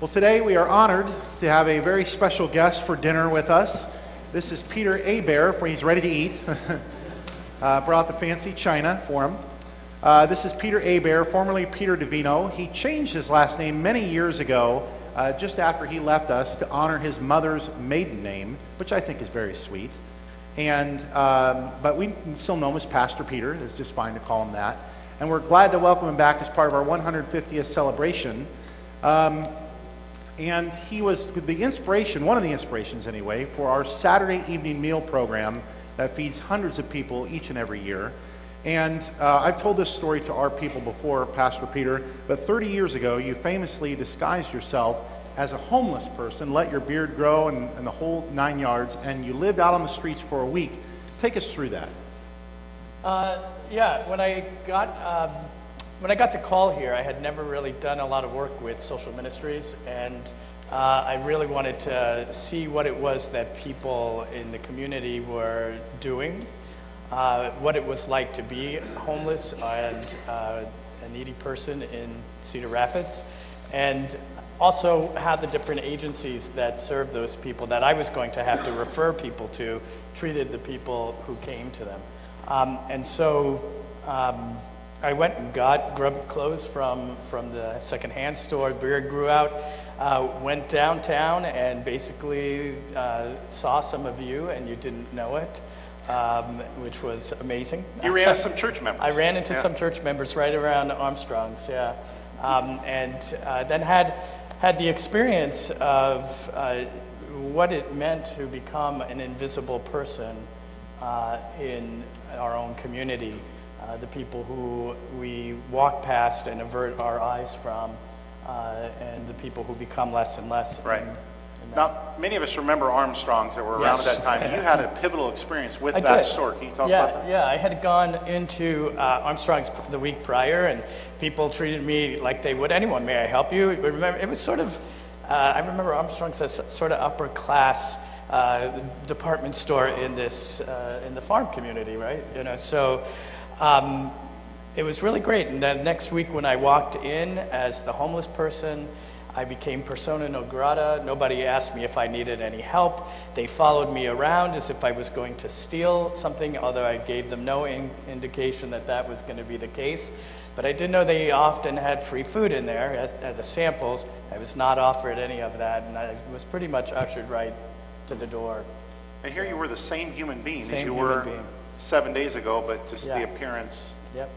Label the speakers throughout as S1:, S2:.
S1: Well, today we are honored to have a very special guest for dinner with us. This is Peter Hebert, for he's ready to eat. Brought the fancy china for him. This is Peter Hebert, formerly Peter DiVino. He changed his last name many years ago, just after he left us, to honor his mother's maiden name, which I think is very sweet. But we still know him as Pastor Peter. It's just fine to call him that. And we're glad to welcome him back as part of our 150th celebration. And he was the inspiration, one of the inspirations anyway, for our Saturday evening meal program that feeds hundreds of people each and every year. And I've told this story to our people before, Pastor Peter, but 30 years ago, you famously disguised yourself as a homeless person, let your beard grow and the whole 9 yards, and you lived out on the streets for a week. Take us through that.
S2: When I got the call here, I had never really done a lot of work with social ministries, and I really wanted to see what it was that people in the community were doing, what it was like to be homeless and a needy person in Cedar Rapids, and also how the different agencies that serve those people that I was going to have to refer people to treated the people who came to them. I went and got grub clothes from the secondhand store. Beard grew out. Went downtown and basically saw some of you, and you didn't know it, which was amazing.
S1: You ran into some church members.
S2: I ran into some church members right around Armstrong's, and then had the experience of what it meant to become an invisible person in our own community. The people who we walk past and avert our eyes from, and the people who become less and less.
S1: Right. Now, many of us remember Armstrongs that were around at that time. You had a pivotal experience with that store. Can you tell us about that?
S2: Yeah, I had gone into Armstrong's the week prior, and people treated me like they would anyone. May I help you? Remember, it was sort of, I remember Armstrong's as sort of upper class department store in this in the farm community, right? It was really great. And then next week when I walked in as the homeless person, I became persona non grata. Nobody asked me if I needed any help. They followed me around as if I was going to steal something, although I gave them no indication that that was going to be the case. But I did know they often had free food in there at the samples. I was not offered any of that, and I was pretty much ushered right to the door.
S1: And here you were the same human being as you were 7 days ago, but just the appearance.
S2: Yep.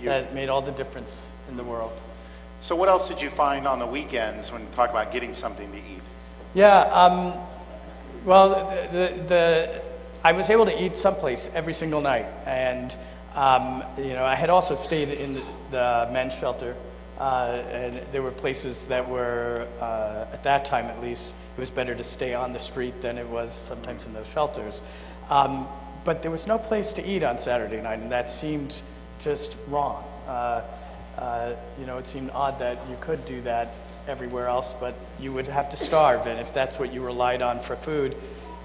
S2: That made all the difference in the world.
S1: So what else did you find on the weekends when you talk about getting something to eat?
S2: Yeah, I was able to eat someplace every single night. And, I had also stayed in the men's shelter. And there were places that were, at that time at least, it was better to stay on the street than it was sometimes in those shelters. But there was no place to eat on Saturday night, and that seemed just wrong. It seemed odd that you could do that everywhere else, but you would have to starve, and if that's what you relied on for food,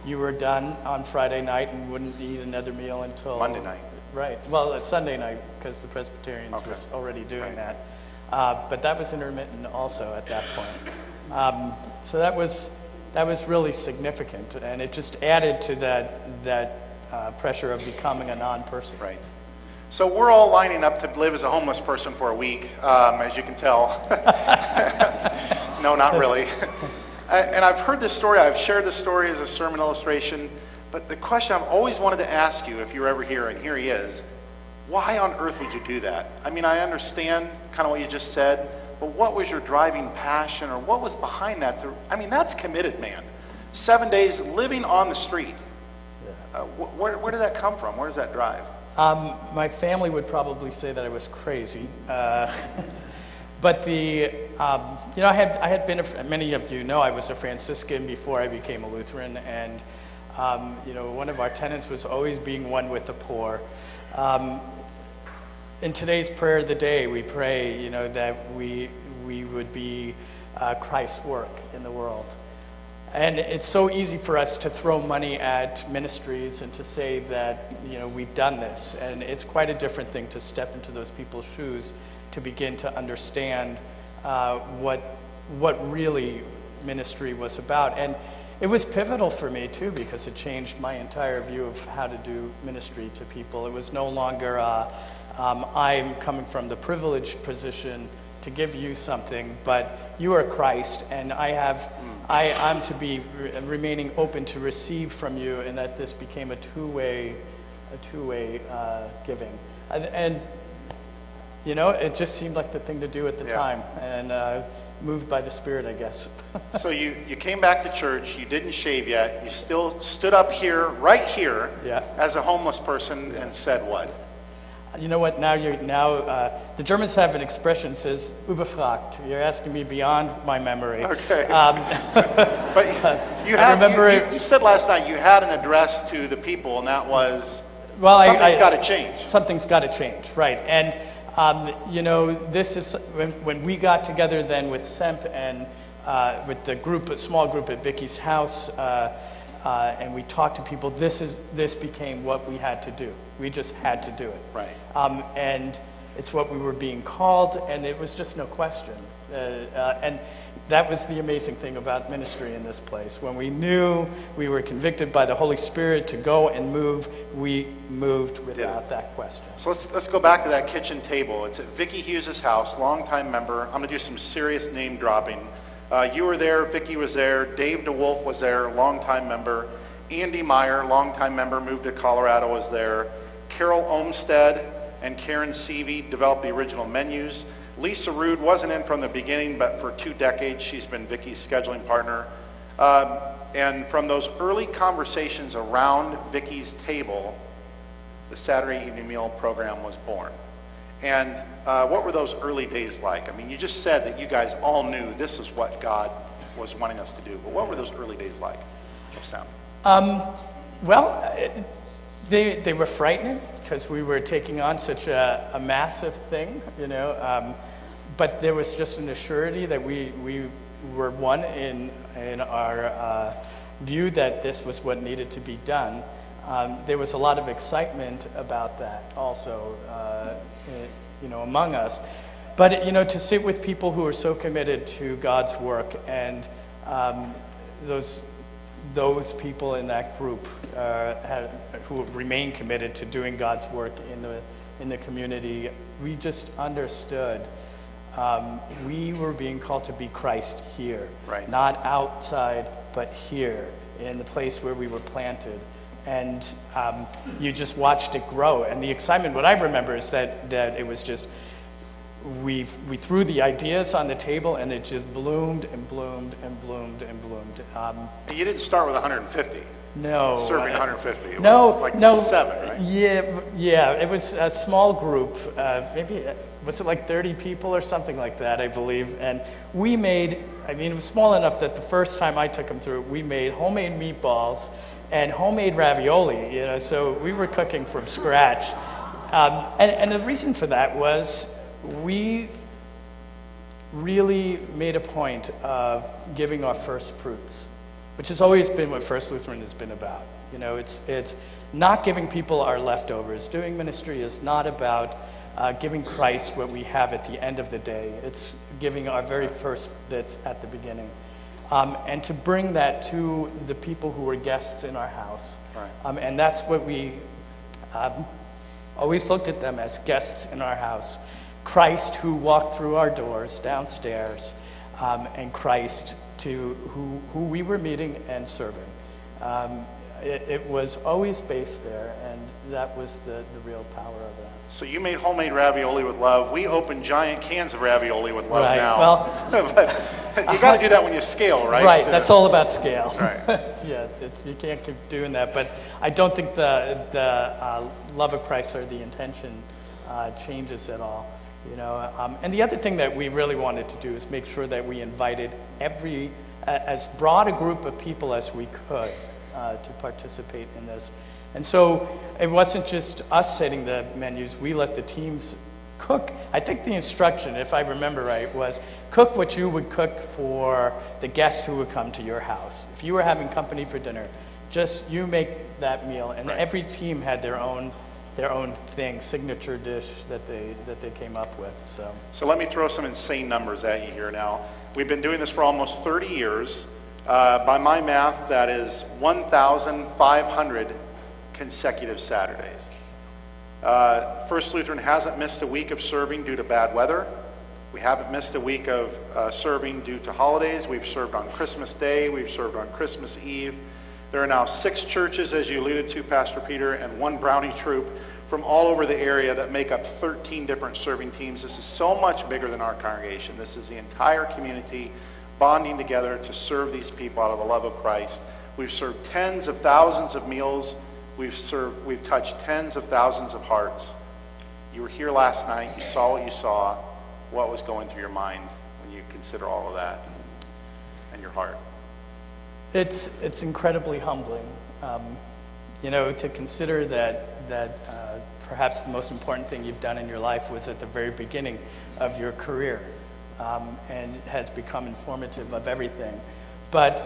S2: you were done on Friday night and wouldn't eat another meal until
S1: Monday night.
S2: Right. Well, Sunday night, because the Presbyterians was already doing that. But that was intermittent also at that point. So that was really significant, and it just added to that pressure of becoming a non-person.
S1: Right. So we're all lining up to live as a homeless person for a week, as you can tell. No, not really. And I've heard this story. I've shared this story as a sermon illustration. But the question I've always wanted to ask you, if you're ever here, and here he is, why on earth would you do that? I mean, I understand kind of what you just said, but what was your driving passion, or what was behind that? That's committed, man. 7 days living on the street. Where did that come from? Where does that drive?
S2: My family would probably say that I was crazy, but I had been. Many of you know I was a Franciscan before I became a Lutheran, and one of our tenets was always being one with the poor. In today's prayer of the day, we pray, that we would be Christ's work in the world. And it's so easy for us to throw money at ministries and to say that, we've done this. And it's quite a different thing to step into those people's shoes to begin to understand what what really ministry was about. And it was pivotal for me too, because it changed my entire view of how to do ministry to people. It was no longer I'm coming from the privileged position to give you something, but you are Christ, and I'm to be remaining open to receive from you, and that this became a two-way giving. And you know, it just seemed like the thing to do at the time, and moved by the Spirit, I guess.
S1: So you came back to church, you didn't shave yet, you still stood up here, right here, as a homeless person and said what?
S2: You know what, now the Germans have an expression that says, überfragt. You're asking me beyond my memory.
S1: Okay. But you said last night you had an address to the people, and that was, something's got to change.
S2: Something's got to change, right. And, you know, this is, when we got together then with SEMP and with the group, a small group at Vicky's house, and we talked to people, this became what we had to do. We just had to do it.
S1: Right.
S2: And it's what we were being called, and it was just no question. And that was the amazing thing about ministry in this place. When we knew we were convicted by the Holy Spirit to go and move, we moved without that question.
S1: So let's go back to that kitchen table. It's at Vicky Hughes' house, longtime member. I'm going to do some serious name dropping. You were there, Vicky was there, Dave DeWolf was there, longtime member. Andy Meyer, longtime member, moved to Colorado, was there. Carol Olmstead and Karen Seavey developed the original menus. Lisa Rude wasn't in from the beginning, but for 2 decades she's been Vicky's scheduling partner. And from those early conversations around Vicky's table, the Saturday evening meal program was born. And what were those early days like? I mean, you just said that you guys all knew this is what God was wanting us to do, but what were those early days like?
S2: Well, they were frightening because we were taking on such a massive thing, you know. But there was just an assurity that we were one in our view that this was what needed to be done. There was a lot of excitement about that also, you know, among us. But, you know, to sit with people who are so committed to God's work, and those people in that group who remain committed to doing God's work in the community, we just understood we were being called to be Christ here,
S1: right. Not
S2: outside, but here in the place where we were planted. And you just watched it grow. And the excitement, what I remember is that it was just, we threw the ideas on the table, and it just bloomed and bloomed and bloomed and bloomed.
S1: You didn't start with 150.
S2: No.
S1: Serving 150. It was like 7, right?
S2: Yeah. It was a small group. Maybe, was it like 30 people or something like that, I believe. And we made, I mean, it was small enough that the first time I took them through, we made homemade meatballs and homemade ravioli, you know, so we were cooking from scratch. And the reason for that was we really made a point of giving our first fruits, which has always been what First Lutheran has been about. You know, it's not giving people our leftovers. Doing ministry is not about giving Christ what we have at the end of the day. It's giving our very first bits at the beginning. And to bring that to the people who were guests in our house. Right. And that's what we always looked at them as, guests in our house. Christ who walked through our doors downstairs, and Christ to who we were meeting and serving. It was always based there, and that was the real power of that.
S1: So you made homemade ravioli with love. We open giant cans of ravioli with love now.
S2: Well,
S1: but you got to do that when you scale, right?
S2: Right. That's all about scale.
S1: Right.
S2: Yeah. You can't keep doing that. But I don't think the love of Christ or the intention changes at all. You know. And the other thing that we really wanted to do is make sure that we invited as broad a group of people as we could to participate in this. And so it wasn't just us setting the menus. We let the teams cook. I think the instruction, if I remember right, was cook what you would cook for the guests who would come to your house. If you were having company for dinner, just you make that meal. And
S1: right.
S2: Every team had their own their own thing, signature dish that they came up with.
S1: So let me throw some insane numbers at you here now. We've been doing this for almost 30 years. By my math, that is 1,500 consecutive Saturdays. First Lutheran hasn't missed a week of serving due to bad weather. We haven't missed a week of serving due to holidays. We've served on Christmas Day. We've served on Christmas Eve. There are now 6 churches, as you alluded to, Pastor Peter, and 1 Brownie troop from all over the area that make up 13 different serving teams. This is so much bigger than our congregation. This is the entire community bonding together to serve these people out of the love of Christ. We've served tens of thousands of meals. We've touched tens of thousands of hearts. You were here last night. You saw what you saw. What was going through your mind when you consider all of that and your heart?
S2: It's incredibly humbling, to consider that perhaps the most important thing you've done in your life was at the very beginning of your career, and has become informative of everything. But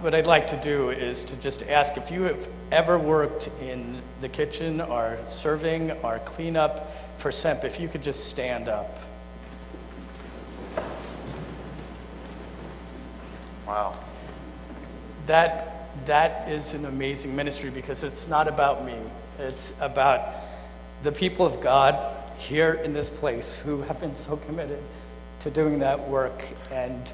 S2: what I'd like to do is to just ask if you have ever worked in the kitchen or serving or cleanup for SEMP, if you could just stand up.
S1: Wow.
S2: That is an amazing ministry, because it's not about me. It's about the people of God here in this place who have been so committed to doing that work and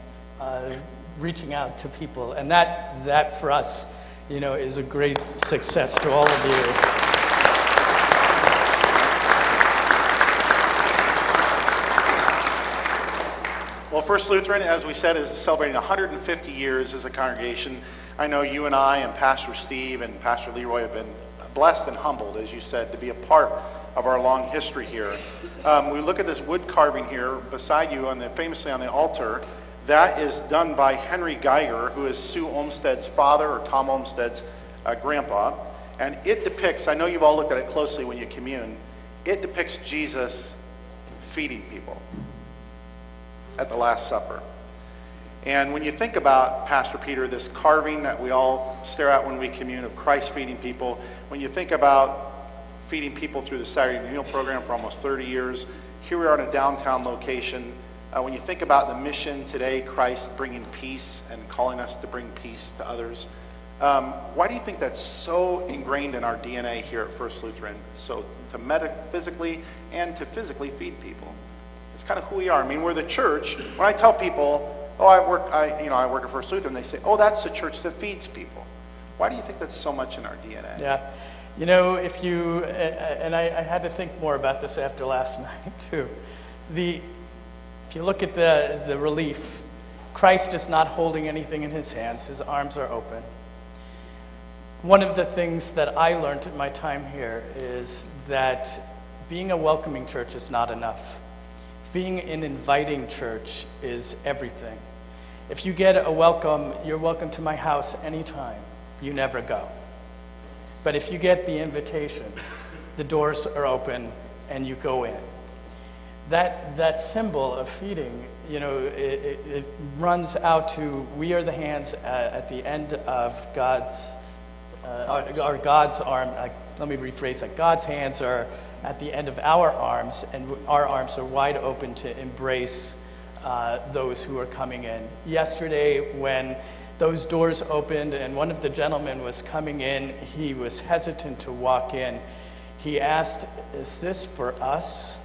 S2: reaching out to people. And that for us, is a great success to all of you.
S1: Well, First Lutheran, as we said, is celebrating 150 years as a congregation. I know you and I and Pastor Steve and Pastor Leroy have been blessed and humbled, as you said, to be a part of our long history here. We look at this wood carving here beside you, famously on the altar. That is done by Henry Geiger, who is Sue Olmsted's father, or Tom Olmsted's grandpa. And it depicts, I know you've all looked at it closely when you commune, it depicts Jesus feeding people at the Last Supper. And when you think about, Pastor Peter, this carving that we all stare at when we commune of Christ feeding people, when you think about feeding people through the Saturday meal program for almost 30 years, here we are in a downtown location. When you think about the mission today, Christ bringing peace and calling us to bring peace to others, why do you think that's so ingrained in our DNA here at First Lutheran? So to metaphysically and to physically feed people. It's kind of who we are. I mean, we're the church. When I tell people, oh, I work at First Lutheran, they say, oh, that's the church that feeds people. Why do you think that's so much in our DNA?
S2: Yeah. If you, and I had to think more about this after last night too. If you look at the relief, Christ is not holding anything in his hands. His arms are open. One of the things that I learned in my time here is that being a welcoming church is not enough. Being an inviting church is everything. If you get a welcome, you're welcome to my house anytime. You never go. But if you get the invitation, the doors are open and you go in. That symbol of feeding, it runs out to, we are the hands at the end of God's arm. Let me rephrase that. God's hands are at the end of our arms, and our arms are wide open to embrace those who are coming in. Yesterday, when those doors opened and one of the gentlemen was coming in, he was hesitant to walk in. He asked, is this for us?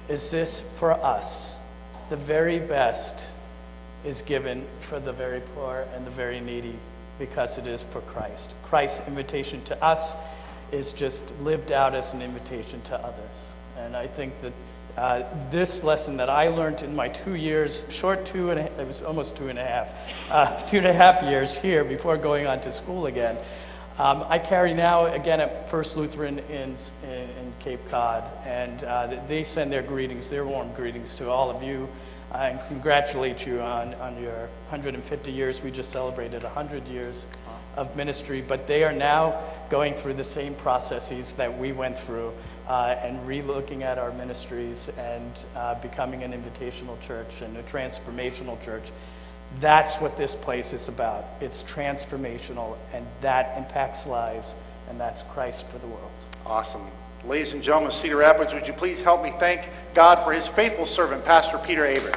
S2: Is this for us? The very best is given for the very poor and the very needy, because it is for Christ. Christ's invitation to us is just lived out as an invitation to others. And I think that this lesson that I learned in my 2 years, it was almost 2.5 years here before going on to school again. I carry now again at First Lutheran in Cape Cod, and they send their greetings, their warm greetings to all of you, and congratulate you on your 150 years. We just celebrated 100 years of ministry, but they are now going through the same processes that we went through, and re-looking at our ministries and becoming an invitational church and a transformational church. That's what this place is about. It's transformational, and that impacts lives, and that's Christ for the world.
S1: Awesome. Ladies and gentlemen of Cedar Rapids, would you please help me thank God for his faithful servant, Pastor Peter Hebert.